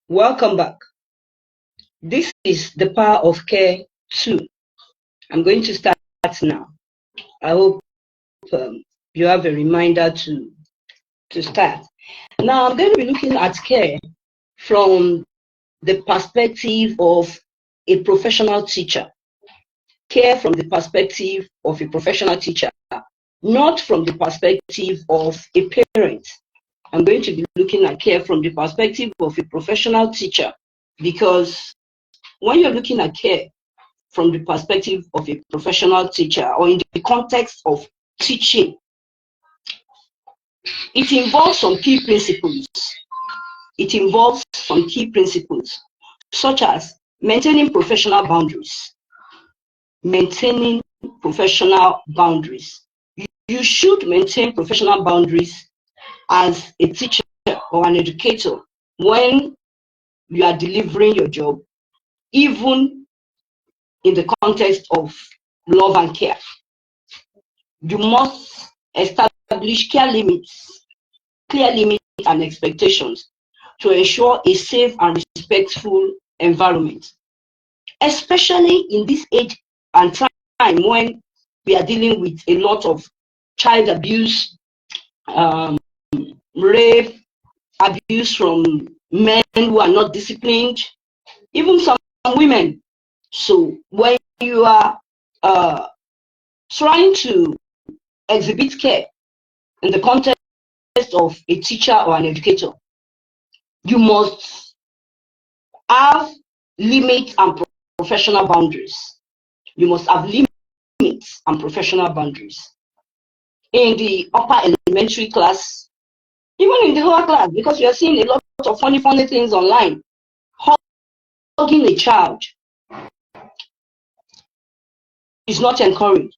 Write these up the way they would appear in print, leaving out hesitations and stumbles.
Welcome back. This is the Power of Care 2. I'm going to start now. I hope you have a reminder to start. Now, I'm going to be looking at care from the perspective of a professional teacher. Care from the perspective of a professional teacher, not from the perspective of a parent. I'm going to be looking at care from the perspective of a professional teacher, because when you're looking at care from the perspective of a professional teacher, or in the context of teaching, it involves some key principles. It involves some key principles, such as maintaining professional boundaries. Maintaining professional boundaries. You should maintain professional boundaries as a teacher or an educator when you are delivering your job, even in the context of love and care. You must establish clear limits and expectations to ensure a safe and respectful environment, especially in this age and time when we are dealing with a lot of child abuse, rape, abuse from men who are not disciplined, even some women. So when you are trying to exhibit care in the context of a teacher or an educator, you must have limits and professional boundaries. You must have limits and professional boundaries. In the upper elementary class, even in the lower class, because we are seeing a lot of funny things online. Hugging a child is not encouraged,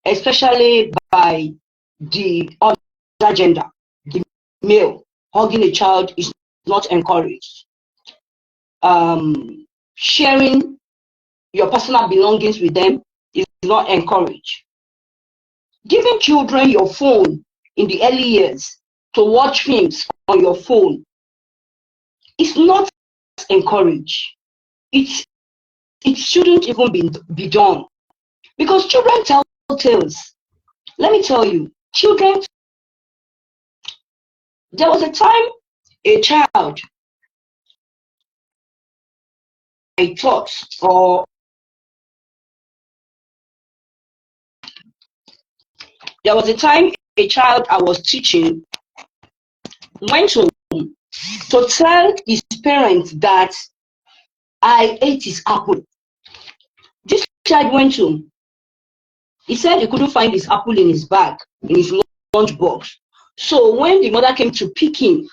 especially by the other gender, the male. Hugging a child is not encouraged. Sharing your personal belongings with them is not encouraged. Giving children your phone in the early years to watch films on your phone is not encouraged. It shouldn't even be done, because children tell tales. Let me tell you, children. There was a time a child, I taught, or there was a time a child I was teaching went home to tell his parents that I ate his apple. This child went home. He said he couldn't find his apple in his bag, in his lunch box. So when the mother came to pick him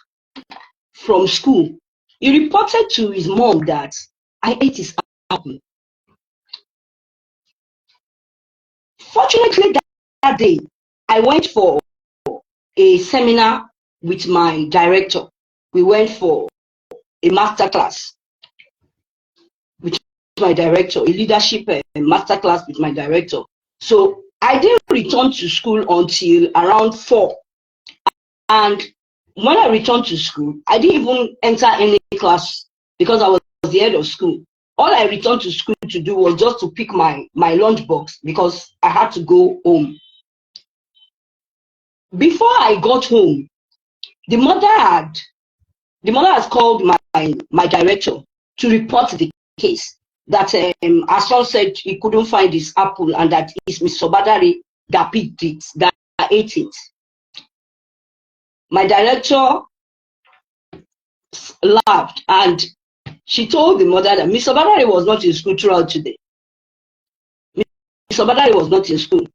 from school, he reported to his mom that I ate his apple. Fortunately, that day, I went for a seminar with my director. We went for a master class with my director, a leadership master class with my director. So I didn't return to school until around 4. And when I returned to school, I didn't even enter any class because I was the head of school. All I returned to school to do was just to pick my lunch box because I had to go home. Before I got home, the mother has called my director to report the case, that our son said he couldn't find his apple and that it's Miss Sobadari that picked it, that ate it. My director laughed and she told the mother that Miss Sobadari was not in school throughout today. Miss Sobadari was not in school.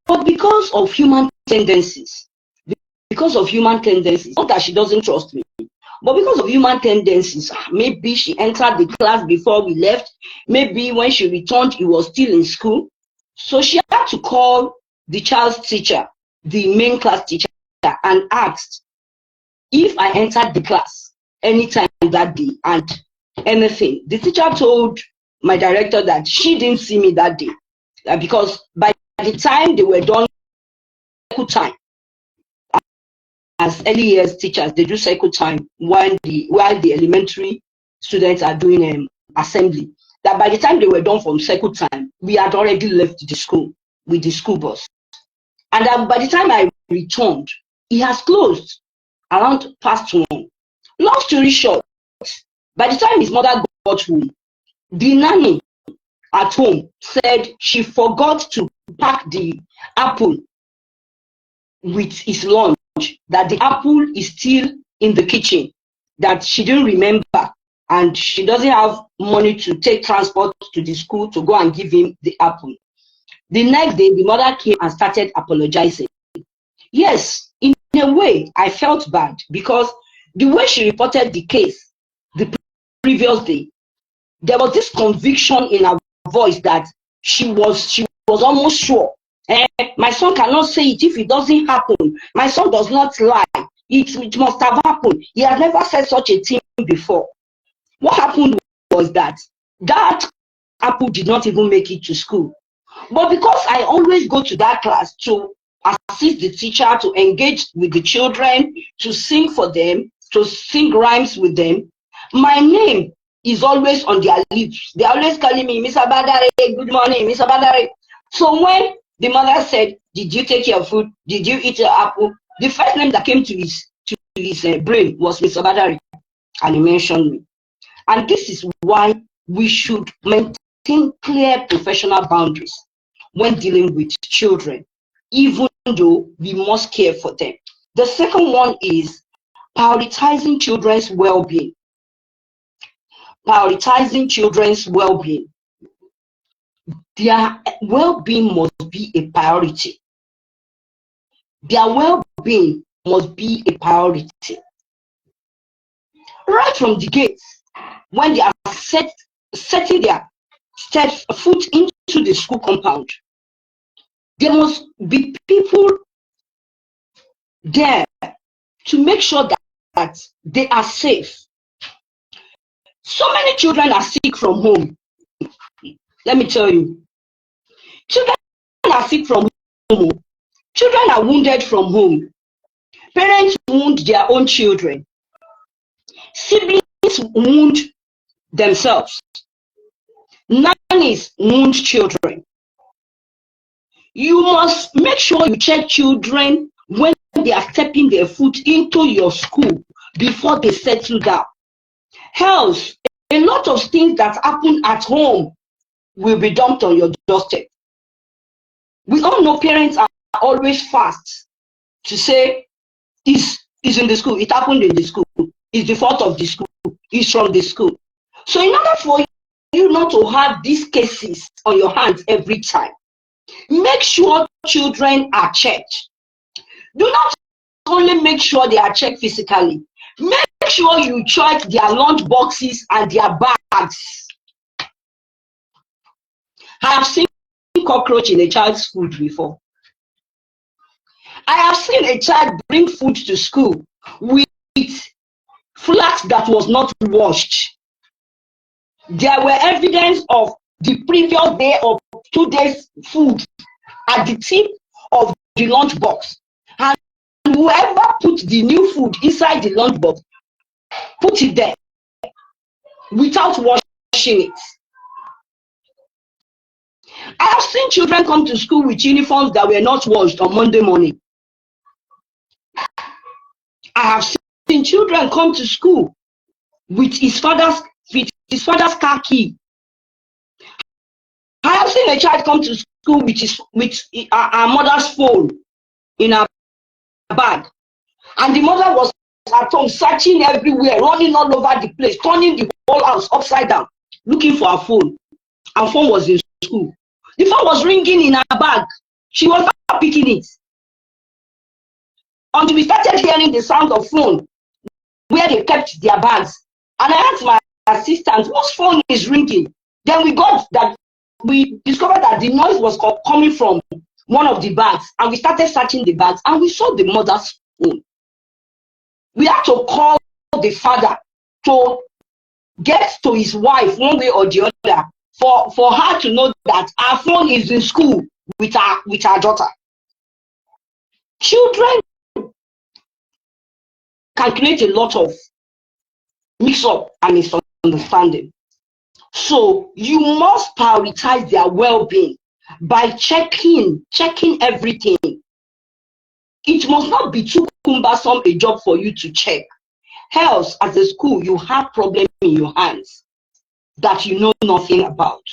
But because of human tendencies, not that she doesn't trust me, but because of human tendencies, maybe she entered the class before we left, maybe when she returned, he was still in school. So she had to call the child's teacher, the main class teacher, and asked if I entered the class anytime that day and anything. The teacher told my director that she didn't see me that day, because by the time they were done time as early years teachers, they do cycle time while the elementary students are doing assembly. That by the time they were done from cycle time, we had already left the school with the school bus. And by the time I returned, it has closed around past 1. Long story short, by the time his mother got home, the nanny at home said she forgot to pack the apple with his lunch, that the apple is still in the kitchen, that she didn't remember, and she doesn't have money to take transport to the school to go and give him the apple. The next day, the mother came and started apologizing. Yes, in a way, I felt bad because the way she reported the case the previous day, there was this conviction in her voice that she was almost sure. My son cannot say it if it doesn't happen. My son does not lie. It must have happened. He has never said such a thing before. What happened was that apple did not even make it to school. But because I always go to that class to assist the teacher, to engage with the children, to sing for them, to sing rhymes with them, my name is always on their lips. They're always calling me, Miss Abadare, good morning, Miss Abadare. So when the mother said, did you take your food? Did you eat your apple? The first name that came to his brain was Miss Abadare. And he mentioned me. And this is why we should maintain clear professional boundaries when dealing with children, even though we must care for them. The second one is prioritizing children's well-being. Prioritizing children's well-being. Their well-being must be a priority. Their well-being must be a priority. Right from the gates, when they are setting their foot into the school compound, there must be people there to make sure that they are safe. So many children are sick from home. Let me tell you. Children are sick from home. Children are wounded from home. Parents wound their own children. Siblings wound themselves. Nannies wound children. You must make sure you check children when they are stepping their foot into your school before they settle down. Else, a lot of things that happen at home will be dumped on your doorstep. We all know parents are always fast to say, it's in the school, it happened in the school, it's the fault of the school, it's from the school. So in order for you not to have these cases on your hands every time, make sure children are checked. Do not only make sure they are checked physically, make sure you check their lunch boxes and their bags. I have seen cockroach in a child's food before. I have seen a child bring food to school with flask that was not washed. There were evidence of the previous day or 2 days food at the tip of the lunch box. And whoever put the new food inside the lunch box, put it there without washing it. I have seen children come to school with uniforms that were not washed on Monday morning. I have seen children come to school with his father's car key. I have seen a child come to school with our mother's phone in her bag, and the mother was at home searching everywhere, running all over the place, turning the whole house upside down, looking for her phone. Her phone was in school. The phone was ringing in her bag. She was not picking it until we started hearing the sound of phone where they kept their bags. And I asked my assistant, whose phone is ringing? Then we discovered that the noise was coming from one of the bags, and we started searching the bags, and we saw the mother's phone. We had to call the father to get to his wife one way or the other for her to know that our phone is in school with our daughter. Children can create a lot of mix-up and misunderstanding. So you must prioritize their well-being by checking everything. It must not be too cumbersome a job for you to check. Else, as a school, you have problems in your hands that you know nothing about.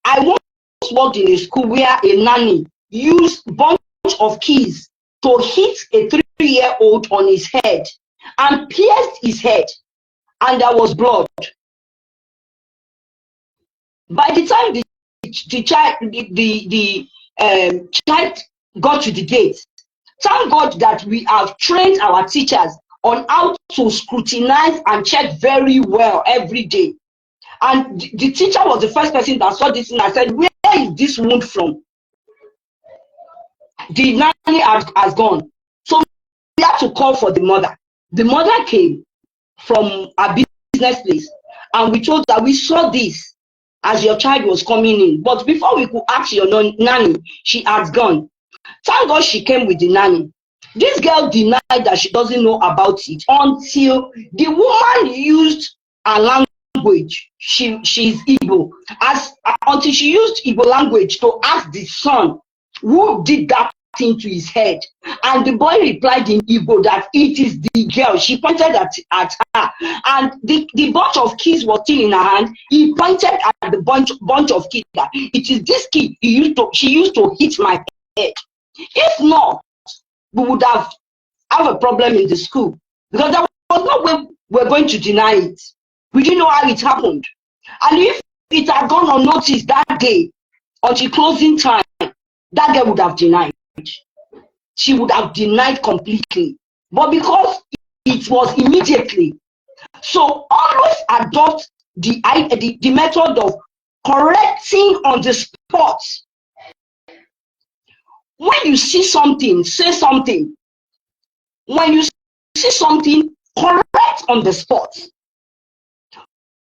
I once worked in a school where a nanny used a bunch of keys to hit a 3-year-old on his head and pierced his head, and there was blood. By the time the child got to the gate, thank God that we have trained our teachers on how to scrutinize and check very well every day. And the teacher was the first person that saw this and I said, where is this wound from? The nanny has gone. So we had to call for the mother. The mother came from a business place and we told her, we saw this as your child was coming in. But before we could ask your nanny, she has gone. Thank God she came with the nanny. This girl denied that she doesn't know about it until the woman used a language. She's Igbo. Until she used Igbo language to ask the son who did that thing to his head. And the boy replied in Igbo that it is the girl. She pointed at her. And the bunch of keys was still in her hand. He pointed at the bunch of keys that it is this key she used to hit my head. If not, we would have a problem in the school because there was no way we're going to deny it. We didn't know how it happened. And if it had gone unnoticed that day until closing time, that girl would have denied. She would have denied completely. But because it was immediately, so always adopt the method of correcting on the spot. When you see something, say something. When you see something, correct on the spot.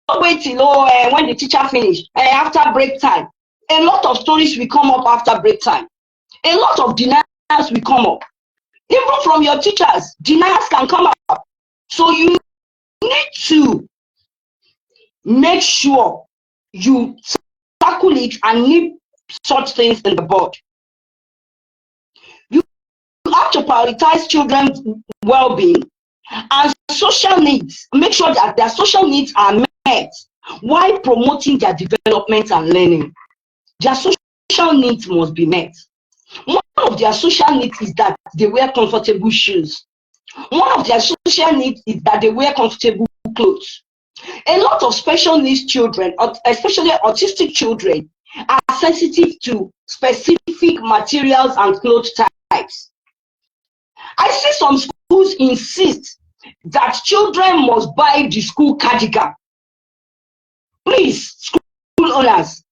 Don't wait till when the teacher finish, after break time. A lot of stories will come up after break time. A lot of denials will come up. Even from your teachers, denials can come up. So you need to make sure you tackle it and nip such things in the bud. You have to prioritize children's well-being and social needs. Make sure that their social needs are met while promoting their development and learning. Their social needs must be met. One of their social needs is that they wear comfortable shoes. One of their social needs is that they wear comfortable clothes. A lot of special needs children, especially autistic children, are sensitive to specific materials and clothes types. I see some schools insist that children must buy the school cardigan. Please, school owners,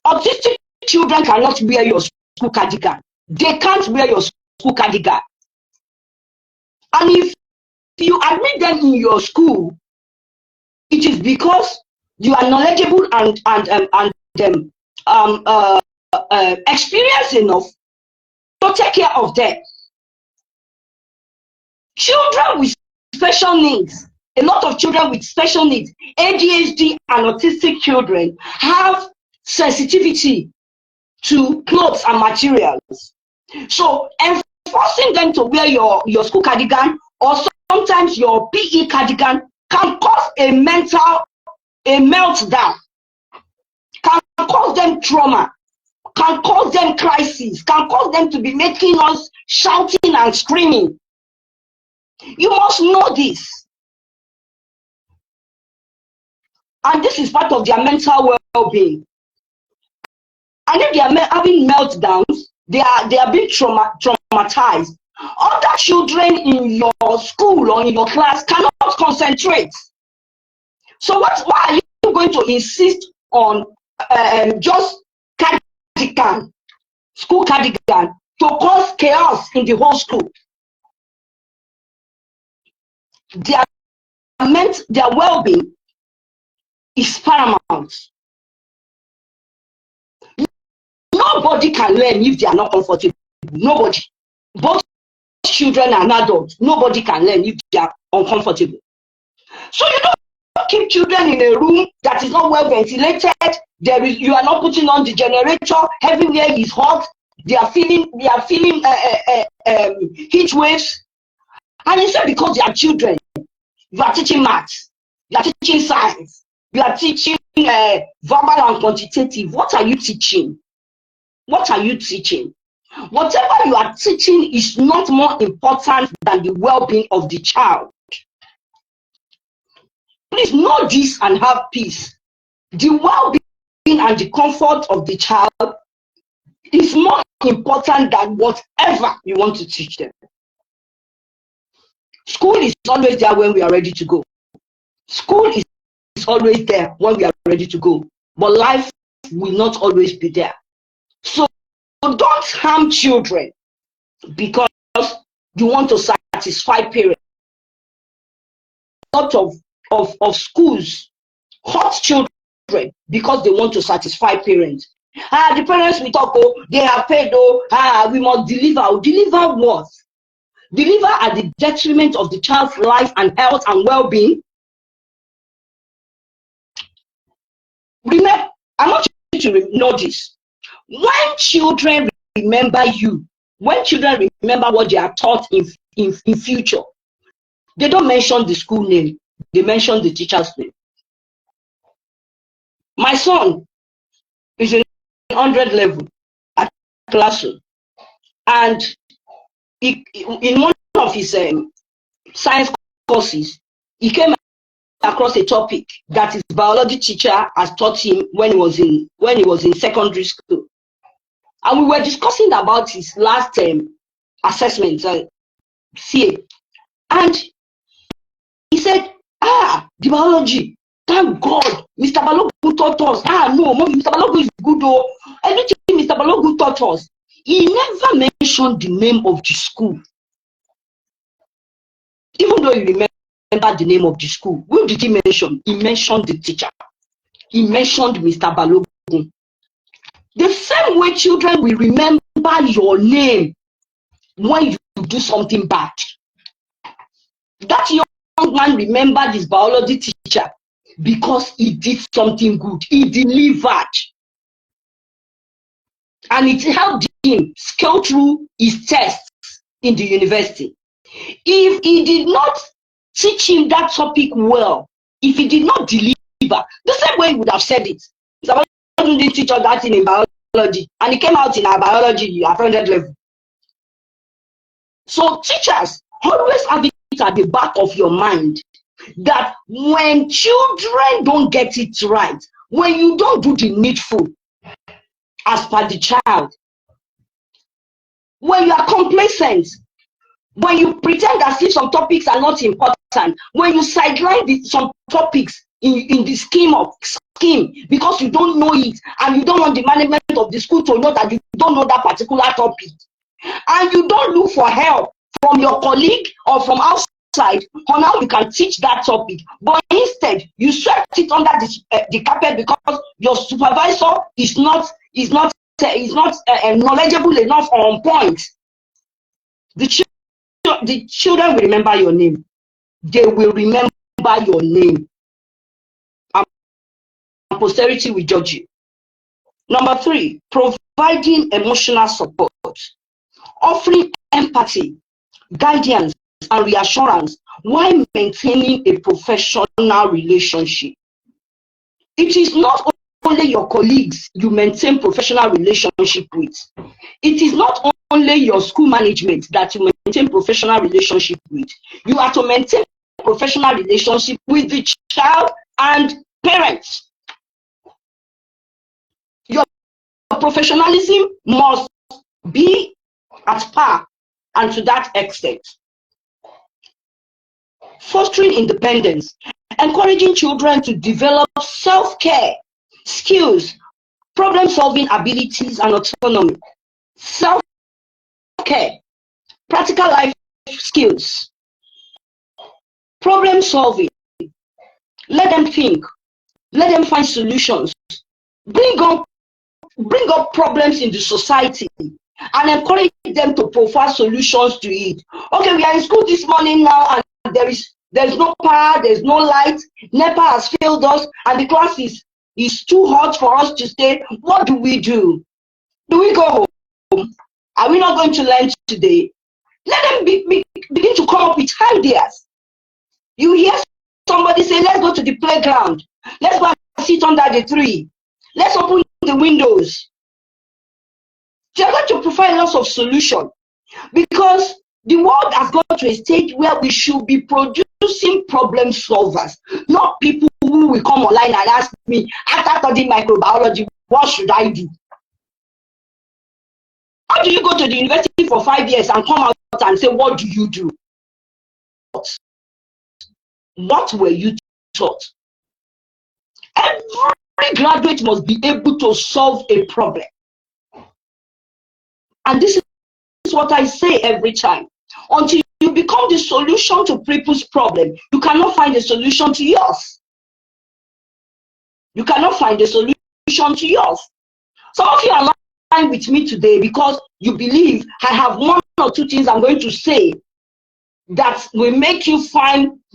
autistic children cannot wear your school cardigan. They can't wear your school cardigan. And if you admit them in your school, it is because you are knowledgeable and experienced enough to take care of them. Children with special needs, a lot of children with special needs, ADHD and autistic children have sensitivity to clothes and materials. So enforcing them to wear your school cardigan or sometimes your PE cardigan can cause a meltdown, can cause them trauma, can cause them crisis, can cause them to be making us shouting and screaming. You must know this. And this is part of their mental well-being. And if they are having meltdowns, they are being traumatized. Other children in your school or in your class cannot concentrate. So why are you going to insist on just cardigan, school cardigan, to cause chaos in the whole school? Their well-being is paramount. Nobody can learn if they are not comfortable. Nobody. Both children and adults, nobody can learn if they are uncomfortable. So you don't keep children in a room that is not well ventilated. You are not putting on the generator. Everywhere is hot. They are feeling heat waves. And instead, because they are children, you are teaching maths, you are teaching science, you are teaching verbal and quantitative. What are you teaching? What are you teaching? Whatever you are teaching is not more important than the well-being of the child. Please know this and have peace. The well-being and the comfort of the child is more important than whatever you want to teach them. School is always there when we are ready to go. School is always there when we are ready to go. But life will not always be there. So don't harm children because you want to satisfy parents. A lot of schools hurt children because they want to satisfy parents. The parents will talk, oh, they are paid, oh, we must deliver. Deliver what? Deliver at the detriment of the child's life and health and well-being. Remember, I want you to know this. When children remember you, when children remember what they are taught in future, they don't mention the school name, they mention the teacher's name. My son is in 100 level at classroom, and in one of his science courses, he came across a topic that his biology teacher has taught him when he was in secondary school, and we were discussing about his last assessment, CA, and he said, the biology, thank God, Mr. Balogun taught us. No, Mr. Balogun is good though. Everything Mr. Balogun taught us. He never mentioned the name of the school. Even though he remember the name of the school, who did he mention? He mentioned the teacher. He mentioned Mr. Balogun. The same way children will remember your name when you do something bad. That young man remembered his biology teacher because he did something good. He delivered. And it helped him scale through his tests in the university. If he did not teach him that topic well, if he did not deliver, the same way he would have said it. Somebody didn't teach us that thing in biology, and he came out in our biology at 100 level. So teachers, always have it at the back of your mind that when children don't get it right, when you don't do the needful as per the child, when you are complacent, when you pretend as if some topics are not important, when you sideline some topics in the scheme because you don't know it and you don't want the management of the school to know that you don't know that particular topic, and you don't look for help from your colleague or from outside on how you can teach that topic, but instead you swept it under the carpet because your supervisor is not knowledgeable enough or on point. The children will remember your name. They will remember your name. And posterity will judge you. Number 3, providing emotional support. Offering empathy, guidance, and reassurance while maintaining a professional relationship. It is not only your colleagues you maintain professional relationship with. It is not only your school management that you maintain professional relationship with. You are to maintain professional relationship with the child and parents. Your professionalism must be at par and to that extent. Fostering independence, encouraging children to develop self-care skills, problem-solving abilities, and autonomy. Self-care, practical life skills, problem-solving. Let them think. Let them find solutions. Bring up problems in the society and encourage them to provide solutions to it. Okay, we are in school this morning now, and there's no power, there's no light, NEPA has failed us, and the class is too hot for us to stay. What do we do? Do we go home? Are we not going to learn today? Let them begin to come up with ideas. You hear somebody say, let's go to the playground. Let's go and sit under the tree. Let's open the windows. They are going to provide lots of solutions, because the world has got to a stage where we should be producing problem solvers, not people who will come online and ask me, after studying microbiology, what should I do? How do you go to the university for 5 years and come out and say, what do you do? What were you taught? Every graduate must be able to solve a problem. And this is what I say every time. Until you become the solution to people's problem, you cannot find a solution to yours. You cannot find a solution to yours. Some of you are not lying with me today because you believe I have one or two things I'm going to say that will make you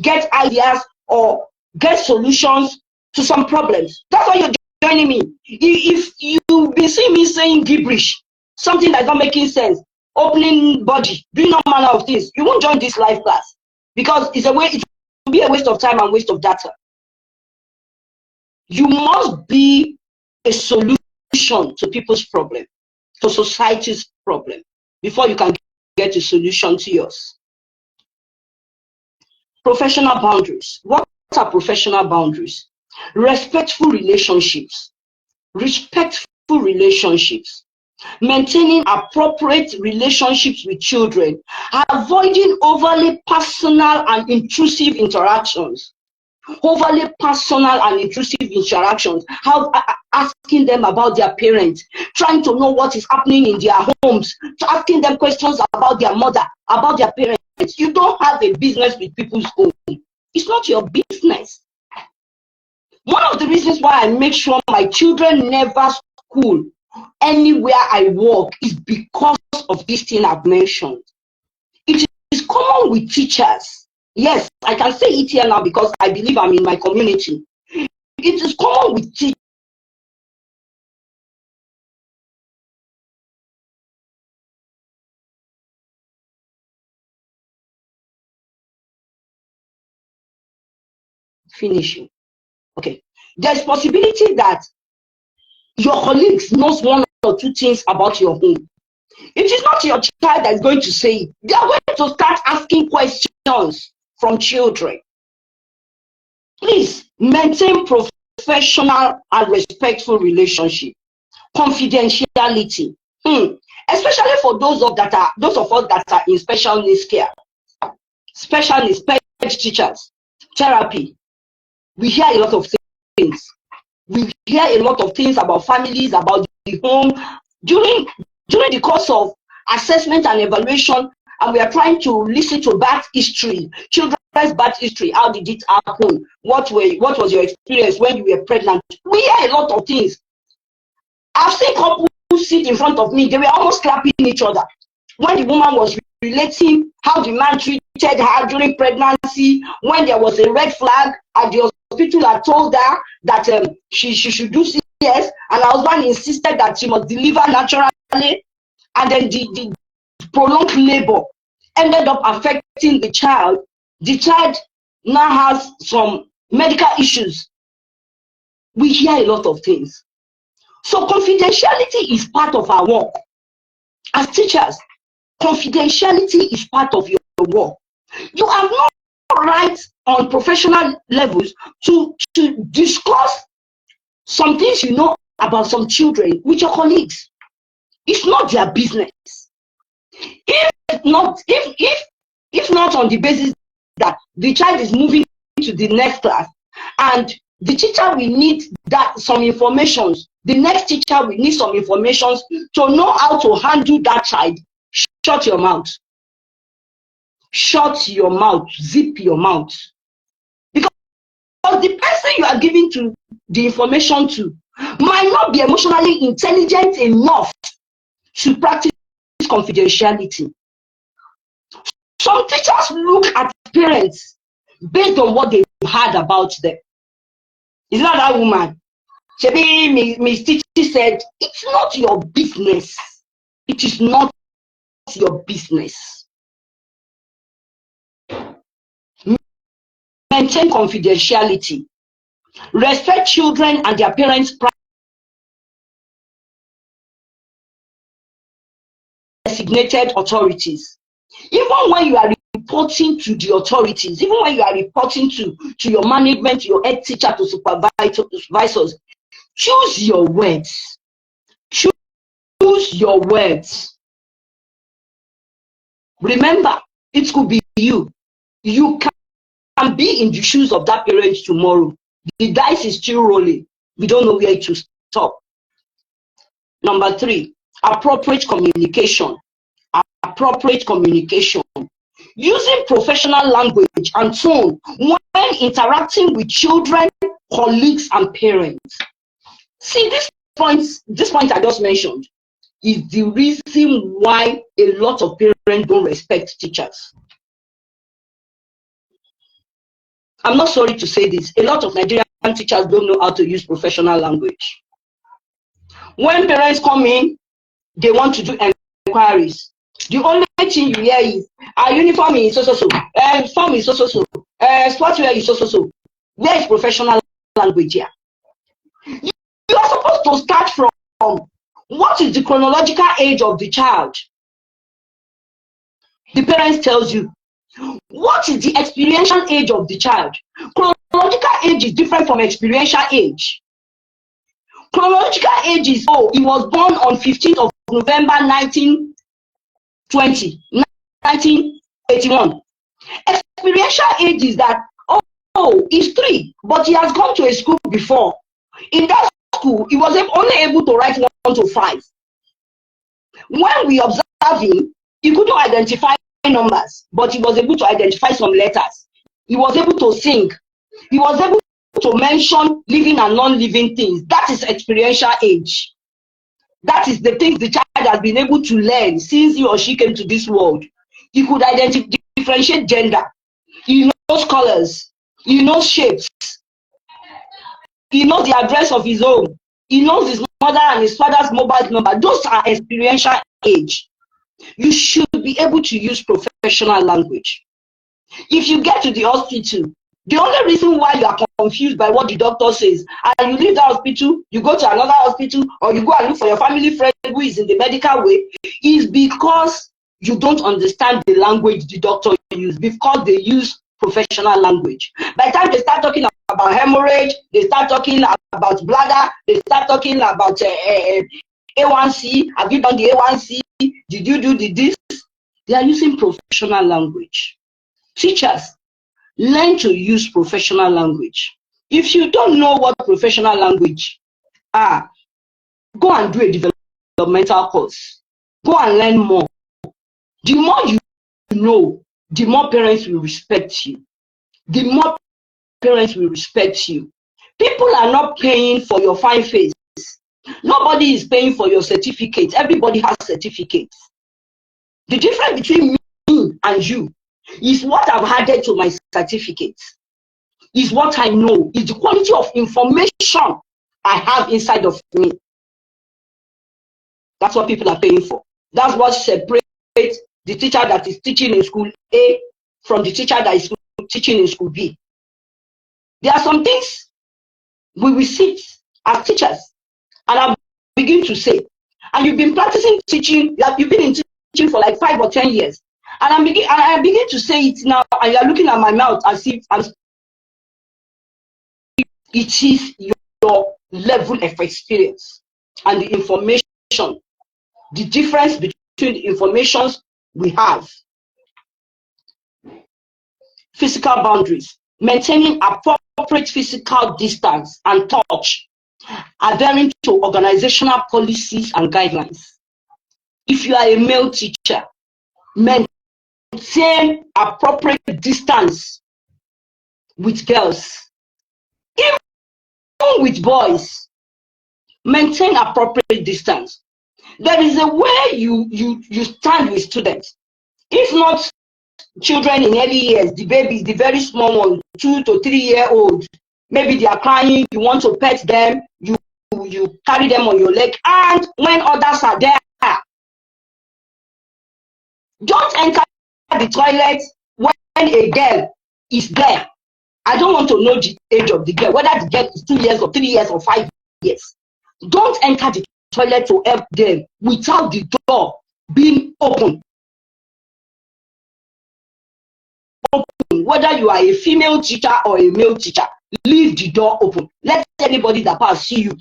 get ideas or get solutions to some problems. That's why you're joining me. If you've been seeing me saying gibberish, something that's not making sense, opening body, doing all manner of things, you won't join this live class, because it will be a waste of time and waste of data. You must be a solution to people's problem, to society's problem, before you can get a solution to yours. Professional boundaries. What are professional boundaries? Respectful relationships. Respectful relationships. Maintaining appropriate relationships with children. Avoiding overly personal and intrusive interactions. Overly personal and intrusive interactions. Asking them about their parents, trying to know what is happening in their homes, asking them questions about their mother, about their parents. You don't have a business with people's home. It's not your business. One of the reasons why I make sure my children never school anywhere I work is because of this thing I've mentioned. It is common with teachers. Yes, I can say it here now because I believe I'm in my community. It is common with teachers. Finishing. Okay. There's possibility that your colleagues knows one or two things about your home. It is not your child that is going to say it. They are going to start asking questions from children. Please maintain professional and respectful relationship. Confidentiality. Especially for those of us that are in special needs care, special needs, teachers, therapy. We hear a lot of things. We hear a lot of things about families, about the home. During the course of assessment and evaluation, and we are trying to listen to birth history, children's birth history. How did it happen? What was your experience when you were pregnant? We hear a lot of things. I've seen couples sit in front of me. They were almost clapping each other when the woman was relating how the man treated her during pregnancy, when there was a red flag at the hospital had told her that she should do CS, and her husband insisted that she must deliver naturally, and then the prolonged labor ended up affecting the child. The child now has some medical issues. We hear a lot of things. So confidentiality is part of our work. As teachers, confidentiality is part of your work. You have no right on professional levels to discuss some things you know about some children with your colleagues. It's not their business. If not on the basis that the child is moving to the next class and the teacher will need some information, the next teacher will need some information to know how to handle that child, shut your mouth. Shut your mouth. Zip your mouth. Because the person you are giving to the information to might not be emotionally intelligent enough to practice confidentiality. Some teachers look at parents based on what they've heard about them. It's not that woman. Miss Titi said, it's not your business. It is not your business. Maintain confidentiality. Respect children and their parents' designated authorities. Even when you are reporting to the authorities, even when you are reporting to your management, your head teacher, to supervisors, choose your words. Choose your words. Remember, it could be you. You can be in the shoes of that parent tomorrow. The dice is still rolling. We don't know where to stop. Number 3, appropriate communication. Appropriate communication. Using professional language and tone when interacting with children, colleagues, and parents. See, this point I just mentioned is the reason why a lot of parents don't respect teachers. I'm not sorry to say this. A lot of Nigerian teachers don't know how to use professional language. When parents come in, they want to do inquiries. The only thing you hear is, our uniform is so, form is so, sportswear is so. Where is professional language here? You are supposed to start from what is the chronological age of the child. The parents tells you, what is the experiential age of the child? Chronological age is different from experiential age. Chronological age is, he was born on 15th of November 1981. Experiential age is that, he's 3, but he has gone to a school before. In that school, he was only able to write 1 to 5. When we observe him, he couldn't identify numbers, but he was able to identify some letters. He was able to sing. He was able to mention living and non-living things. That is experiential age. That is the things the child has been able to learn since he or she came to this world. He could differentiate gender. He knows colors. He knows shapes. He knows the address of his home. He knows his mother and his father's mobile number. Those are experiential age. You should be able to use professional language. If you get to the hospital, the only reason why you are confused by what the doctor says, and you leave the hospital, you go to another hospital, or you go and look for your family friend who is in the medical way, is because you don't understand the language the doctor uses, because they use professional language. By the time they start talking about hemorrhage, they start talking about bladder, they start talking about A1C, have you done the A1C? Did you do this? They are using professional language. Teachers, learn to use professional language. If you don't know what professional language are, go and do a developmental course. Go and learn more. The more you know, the more parents will respect you. The more parents will respect you. People are not paying for your fine face. Nobody is paying for your certificate. Everybody has certificates. The difference between me and you is what I've added to my certificate. Is what I know. Is the quality of information I have inside of me. That's what people are paying for. That's what separates the teacher that is teaching in school A from the teacher that is teaching in school B. There are some things we will sit as teachers and I begin to say, and you've been practicing teaching, you've been in teaching for like 5 or 10 years, and I begin to say it now, and you're looking at my mouth as if it is your level of experience and the information, the difference between the informations we have. Physical boundaries, maintaining appropriate physical distance and touch, adhering to organizational policies and guidelines. If you are a male teacher, maintain appropriate distance with girls. Even with boys, maintain appropriate distance. There is a way you stand with students. If not children in early years, the babies, the very small ones, 2 to 3 year old, maybe they are crying, you want to pet them, you carry them on your leg, and when others are there, don't enter the toilet when a girl is there. I don't want to know the age of the girl, whether the girl is 2 years or 3 years or 5 years. Don't enter the toilet to help them without the door being open. Whether you are a female teacher or a male teacher, leave the door open. Let anybody that pass see you.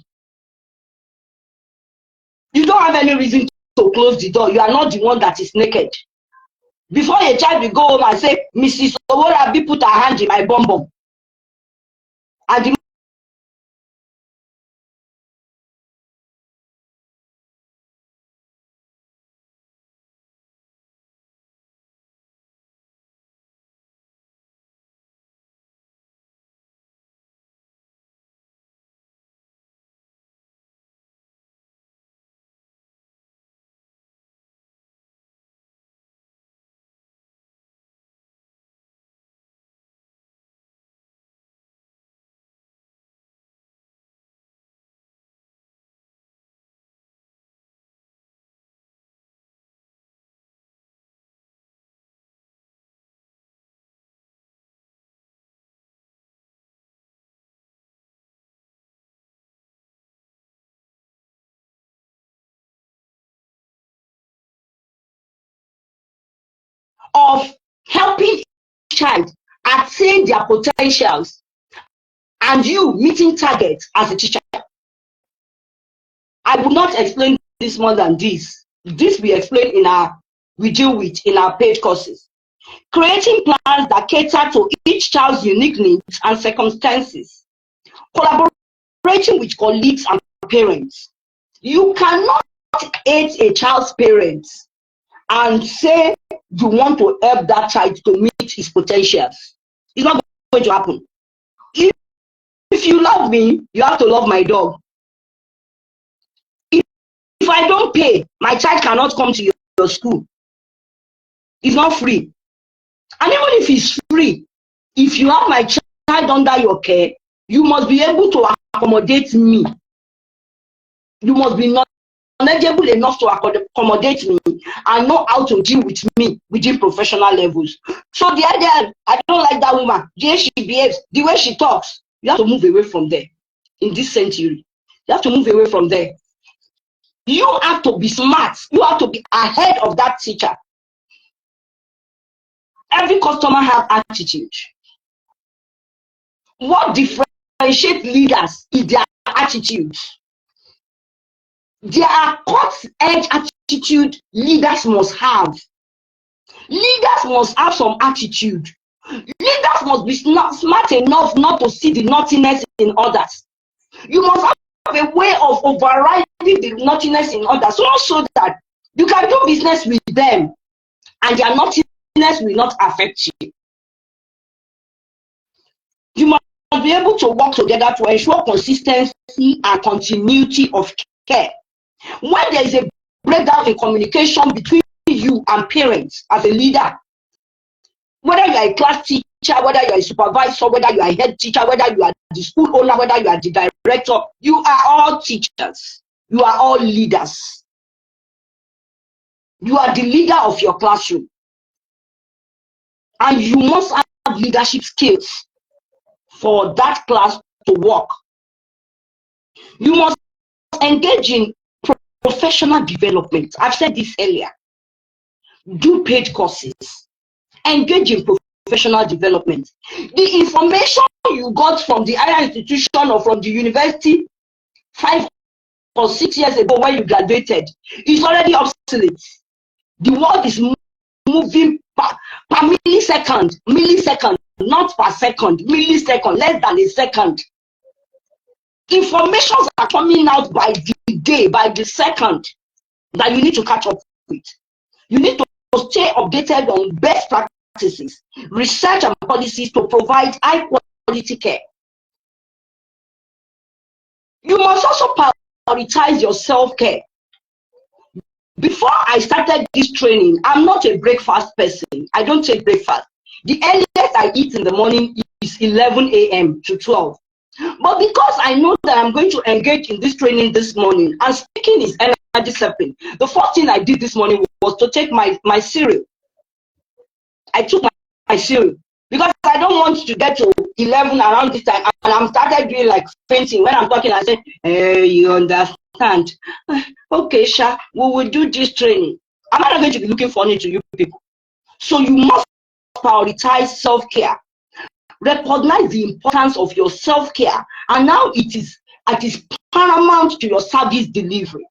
You don't have any reason to close the door. You are not the one that is naked. Before a child will go home and say, Mrs. Oworabi put her hand in my bum bum. And the of helping child attain their potentials and you meeting targets as a teacher. I will not explain this more than this. This we explain we deal with in our paid courses. Creating plans that cater to each child's unique needs and circumstances. Collaborating with colleagues and parents. You cannot aid a child's parents and say you want to help that child to meet his potentials. It's not going to happen. If you love me, you have to love my dog. If I don't pay, my child cannot come to your school. It's not free. And even if it's free, if you have my child under your care, you must be able to accommodate me. You must be knowledgeable enough to accommodate me and know how to deal with me within professional levels. So the idea, I don't like that woman, the way she behaves, the way she talks, you have to move away from there. In this century, you have to move away from there. You have to be smart. You have to be ahead of that teacher. Every customer has attitude. What differentiates leaders is their attitudes. There are cut-edge attitude leaders must have. Leaders must have some attitude. Leaders must be smart enough not to see the naughtiness in others. You must have a way of overriding the naughtiness in others, so that you can do business with them and their naughtiness will not affect you. You must be able to work together to ensure consistency and continuity of care. When there is a breakdown in communication between you and parents as a leader, whether you are a class teacher, whether you are a supervisor, whether you are a head teacher, whether you are the school owner, whether you are the director, you are all teachers. You are all leaders. You are the leader of your classroom. And you must have leadership skills for that class to work. You must engage in professional development. I've said this earlier. Do paid courses. Engage in professional development. The information you got from the higher institution or from the university 5 or 6 years ago when you graduated is already obsolete. The world is moving per millisecond, not per second, millisecond, less than a second. Informations are coming out by the day, by the second, that you need to catch up with. You need to stay updated on best practices, research and policies to provide high quality care. You must also prioritize your self-care. Before I started this training, I'm not a breakfast person. I don't take breakfast. The earliest I eat in the morning is 11 a.m. to 12. But because I know that I'm going to engage in this training this morning, and speaking is energy sapping, the first thing I did this morning was to take my cereal. I took my cereal because I don't want to get to 11 around this time, and I'm started doing like fainting. When I'm talking, I say, hey, you understand? Okay, Sha, we will do this training. I'm not going to be looking funny to you people. So you must prioritize self-care. Recognize the importance of your self-care, and now it is paramount to your service delivery.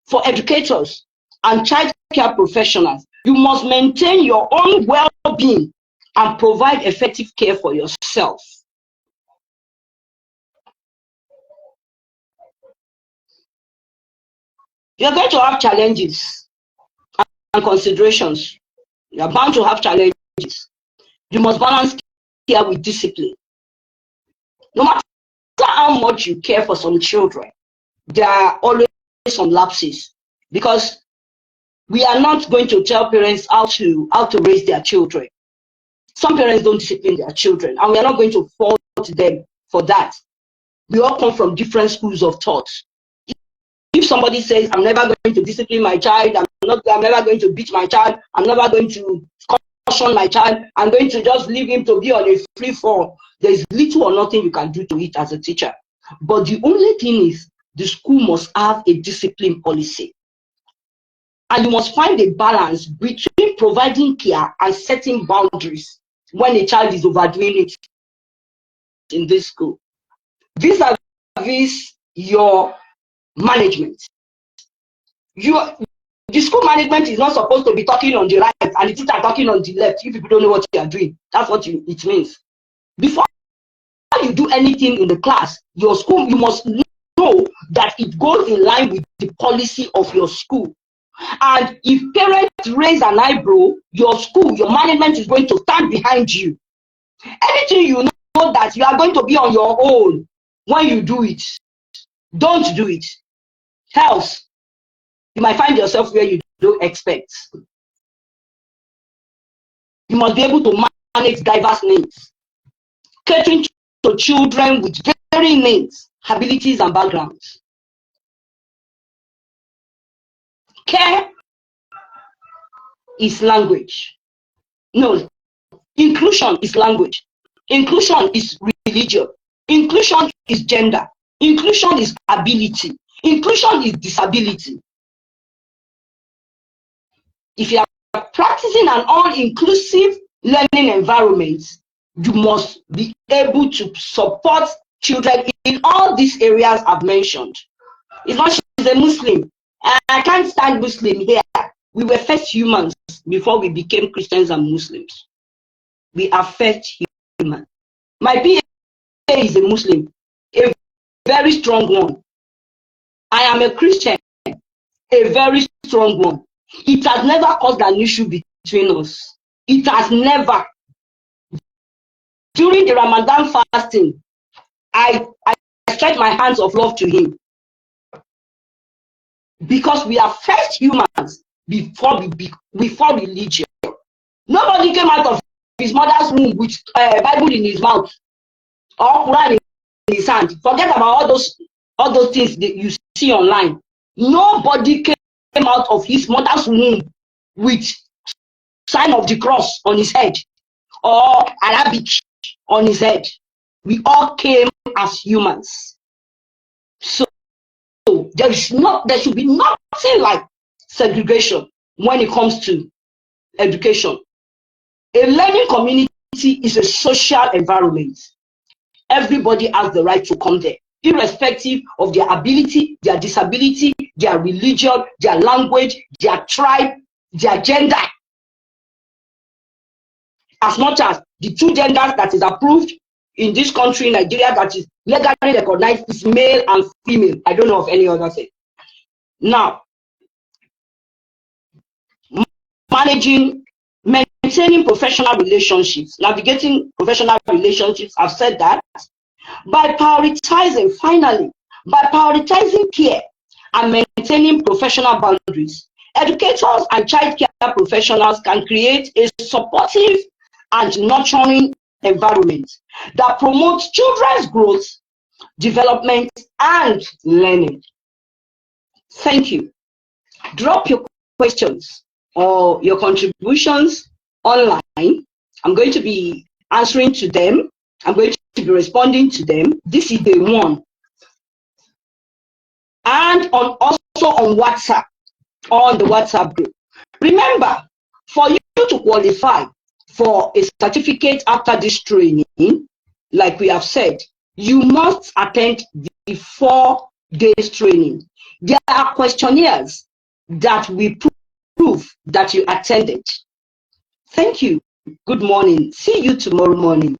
For educators and child care professionals, you must maintain your own well-being and provide effective care for yourself. You're going to have challenges and considerations. You're bound to have challenges. You must balance care with discipline. No matter how much you care for some children, there are always some lapses, because we are not going to tell parents how to raise their children. Some parents don't discipline their children, and we are not going to fault them for that. We all come from different schools of thought. If somebody says, I'm never going to discipline my child, I'm never going to beat my child, I'm never going to caution my child, I'm going to just leave him to be on a free fall, there's little or nothing you can do to it as a teacher. But the only thing is, the school must have a discipline policy. And you must find a balance between providing care and setting boundaries when a child is overdoing it in this school. Vis-a-vis your management. The school management is not supposed to be talking on the right and the teacher talking on the left if people don't know what you are doing. That's what it means. Before you do anything in the class, your school, you must know that it goes in line with the policy of your school. And if parents raise an eyebrow, your school, your management is going to stand behind you. Anything you know that you are going to be on your own when you do it, don't do it. Else, you might find yourself where you don't expect. You must be able to manage diverse needs, catering to children with varying needs, abilities, and backgrounds. Care is language. No, inclusion is language. Inclusion is religion. Inclusion is gender. Inclusion is ability. Inclusion is disability. If you are practicing an all-inclusive learning environment, you must be able to support children in all these areas I've mentioned. It's not she's a Muslim. I can't stand Muslim here. We were first humans before we became Christians and Muslims. We are first human. My PA is a Muslim, a very strong one. I am a Christian, a very strong one. It has never caused an issue between us. It has never. During the Ramadan fasting, I stretch my hands of love to him. Because we are first humans before religion. Nobody came out of his mother's womb with Bible in his mouth or Quran in his hand. Forget about all those things that you see online. Nobody came out of his mother's womb with sign of the cross on his head or Arabic on his head. We all came as humans. So there should be nothing like segregation when it comes to education. A learning community is a social environment. Everybody has the right to come there, irrespective of their ability, their disability, their religion, their language, their tribe, their gender. As much as the two genders that is approved in this country, Nigeria, that is legally recognized, is male and female. I don't know of any other thing. Now, maintaining professional relationships, navigating professional relationships, I've said that. By prioritizing care and maintaining professional boundaries, educators and child care professionals can create a supportive and nurturing environment that promotes children's growth, development, and learning. Thank you. Drop your questions or your contributions online. I'm going to be answering to them. I'm going to be responding to them. This is day one. And also on WhatsApp, on the WhatsApp group. Remember, for you to qualify for a certificate after this training, like we have said, you must attend the 4 days training. There are questionnaires that will prove that you attended. Thank you. Good morning. See you tomorrow morning.